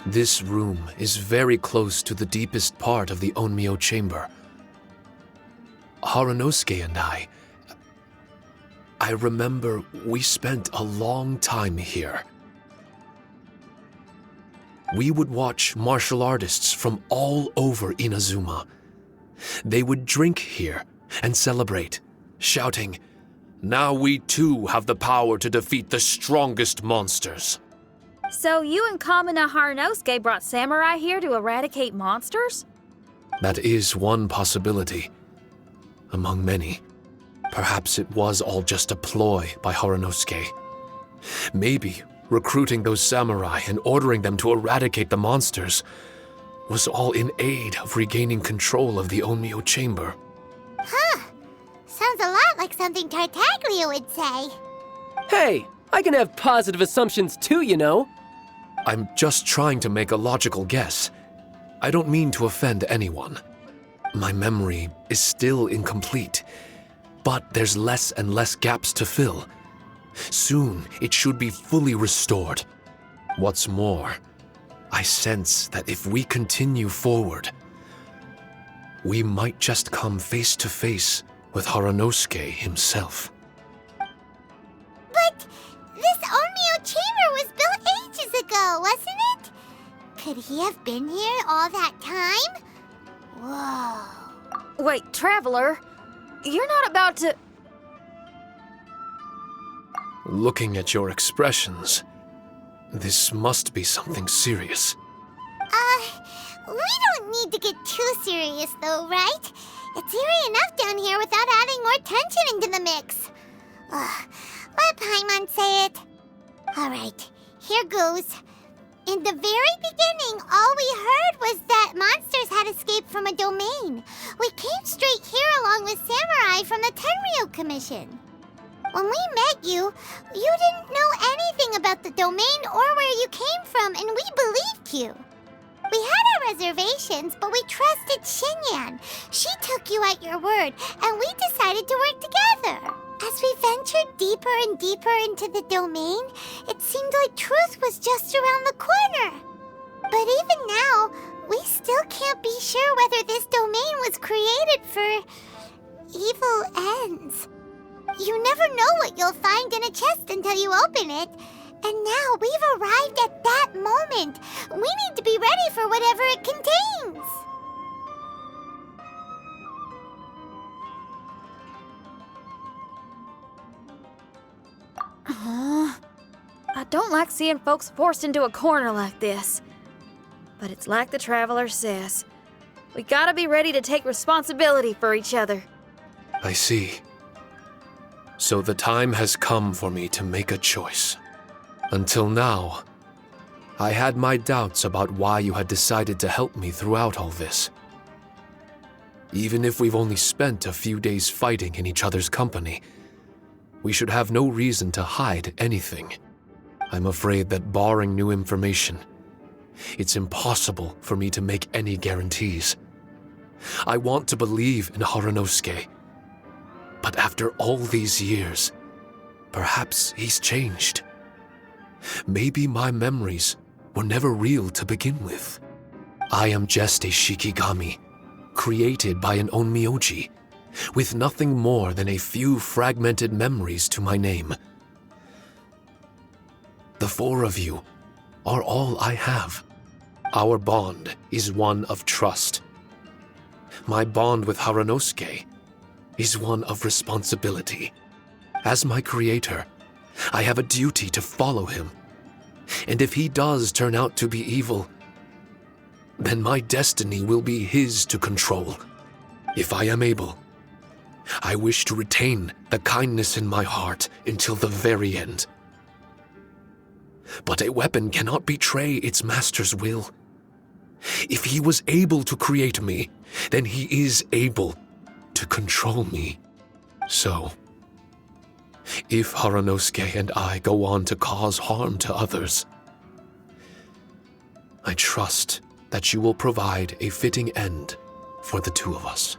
This room is very close to the deepest part of the Onmyo chamber. Haranosuke and I remember we spent a long time here. We would watch martial artists from all over Inazuma. They would drink here and celebrate, shouting, "Now we too have the power to defeat the strongest monsters." So you and Kamina Haranosuke brought samurai here to eradicate monsters? That is one possibility, among many. Perhaps it was all just a ploy by Haranosuke. Maybe recruiting those samurai and ordering them to eradicate the monsters was all in aid of regaining control of the Onmyo chamber. Huh. Sounds a lot like something Tartaglia would say. Hey, I can have positive assumptions too, you know. I'm just trying to make a logical guess. I don't mean to offend anyone. My memory is still incomplete, but there's less and less gaps to fill. Soon, it should be fully restored. What's more, I sense that if we continue forward, we might just come face to face with Haranosuke himself. But this Onmyo chamber was built ages ago, wasn't it? Could he have been here all that time? Whoa. Wait, Traveler, you're not about to... Looking at your expressions, this must be something serious. We don't need to get too serious though, right? It's eerie enough down here without adding more tension into the mix. Let Paimon say it. Alright, here goes. In the very beginning, all we heard was that monsters had escaped from a domain. We came straight here along with samurai from the Tenryo Commission. When we met you, you didn't know anything about the domain or where you came from, and we believed you. We had our reservations, but we trusted Shinyan. She took you at your word, and we decided to work together. As we ventured deeper and deeper into the domain, it seemed like truth was just around the corner. But even now, we still can't be sure whether this domain was created for evil ends. You never know what you'll find in a chest until you open it. And now we've arrived at that moment. We need to be ready for whatever it contains. I don't like seeing folks forced into a corner like this. But it's like the Traveler says. We gotta be ready to take responsibility for each other. I see. So the time has come for me to make a choice. Until now, I had my doubts about why you had decided to help me throughout all this. Even if we've only spent a few days fighting in each other's company, we should have no reason to hide anything. I'm afraid that barring new information, it's impossible for me to make any guarantees. I want to believe in Haranosuke, but after all these years, perhaps he's changed. Maybe my memories were never real to begin with. I am just a Shikigami, created by an Onmyoji, with nothing more than a few fragmented memories to my name. The four of you are all I have. Our bond is one of trust. My bond with Haranosuke is one of responsibility. As my creator, I have a duty to follow him. And if he does turn out to be evil, then my destiny will be his to control. If I am able, I wish to retain the kindness in my heart until the very end. But a weapon cannot betray its master's will. If he was able to create me, then he is able to control me. So, if Haranosuke and I go on to cause harm to others, I trust that you will provide a fitting end for the two of us.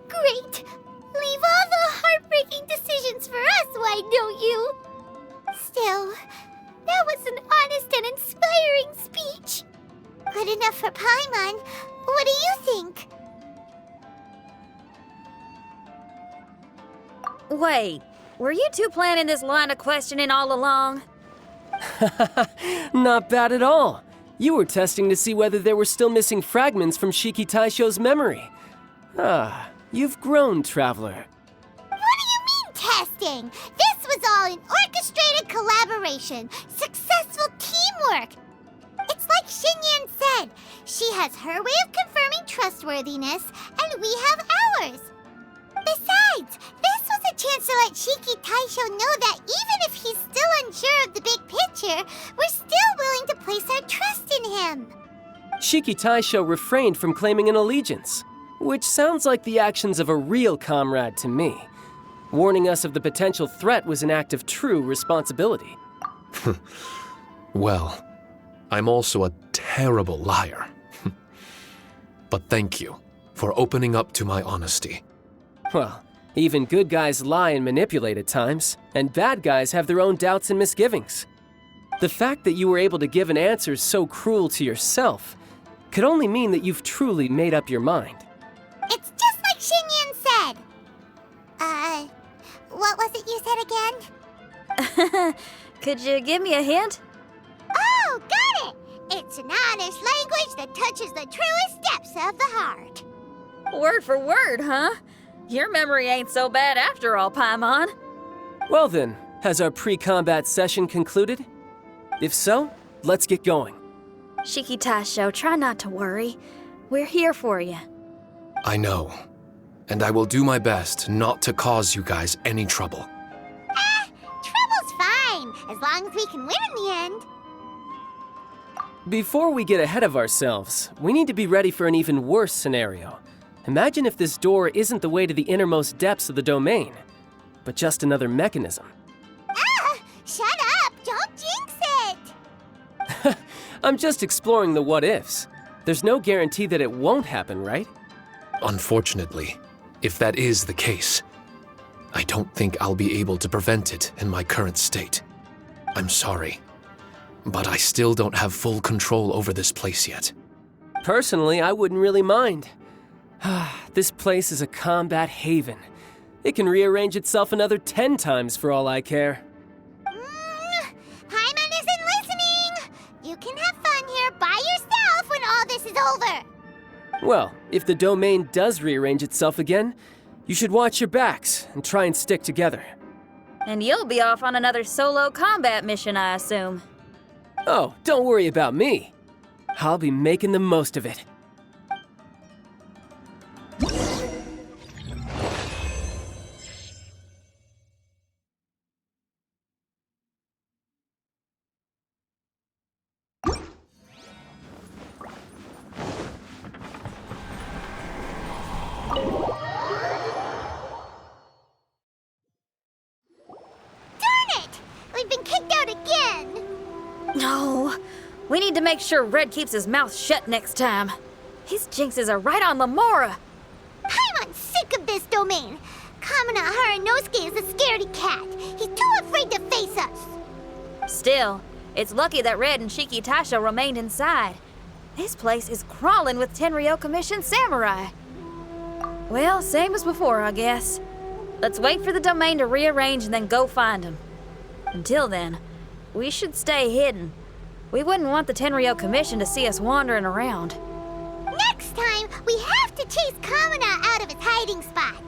Great! Leave all the heartbreaking decisions for us, why don't you? Still, that was an honest and inspiring enough for Paimon. What do you think? Wait, were you two planning this line of questioning all along? Not bad at all. You were testing to see whether there were still missing fragments from Shiki Taisho's memory. Ah, you've grown, Traveler. What do you mean, testing? This was all an orchestrated collaboration. Successful teamwork. It's like Xinyan said. She has her way of confirming trustworthiness, and we have ours. Besides, this was a chance to let Shiki Taisho know that even if he's still unsure of the big picture, we're still willing to place our trust in him. Shiki Taisho refrained from claiming an allegiance, which sounds like the actions of a real comrade to me. Warning us of the potential threat was an act of true responsibility. Well, I'm also a terrible liar. But thank you for opening up to my honesty. Well, even good guys lie and manipulate at times, and bad guys have their own doubts and misgivings. The fact that you were able to give an answer so cruel to yourself could only mean that you've truly made up your mind. It's just like Xinyan said. What was it you said again? Could you give me a hint? Oh, got it! It's an honest language that touches the truest depths of the heart. Word for word, huh? Your memory ain't so bad after all, Paimon. Well then, has our pre-combat session concluded? If so, let's get going. Shiki Taisho, try not to worry. We're here for you. I know, and I will do my best not to cause you guys any trouble. Trouble's fine, as long as we can win in the end. Before we get ahead of ourselves, we need to be ready for an even worse scenario. Imagine if this door isn't the way to the innermost depths of the domain, but just another mechanism. Shut up! Don't jinx it! I'm just exploring the what-ifs. There's no guarantee that it won't happen, right? Unfortunately, if that is the case, I don't think I'll be able to prevent it in my current state. I'm sorry, but I still don't have full control over this place yet. Personally, I wouldn't really mind. This place is a combat haven. It can rearrange itself another 10 times for all I care. Paimon isn't listening! You can have fun here by yourself when all this is over! Well, if the domain does rearrange itself again, you should watch your backs and try and stick together. And you'll be off on another solo combat mission, I assume. Oh, don't worry about me. I'll be making the most of it. No, we need to make sure Red keeps his mouth shut next time. His jinxes are right on Lamora. Paimon's sick of this domain. Kamina Haranosuke is a scaredy cat. He's too afraid to face us. Still, it's lucky that Red and Shiki Taisho remained inside. This place is crawling with Tenryo commissioned samurai. Well, same as before, I guess. Let's wait for the domain to rearrange and then go find him. Until then, we should stay hidden. We wouldn't want the Tenryo Commission to see us wandering around. Next time, we have to chase Kamina out of his hiding spot.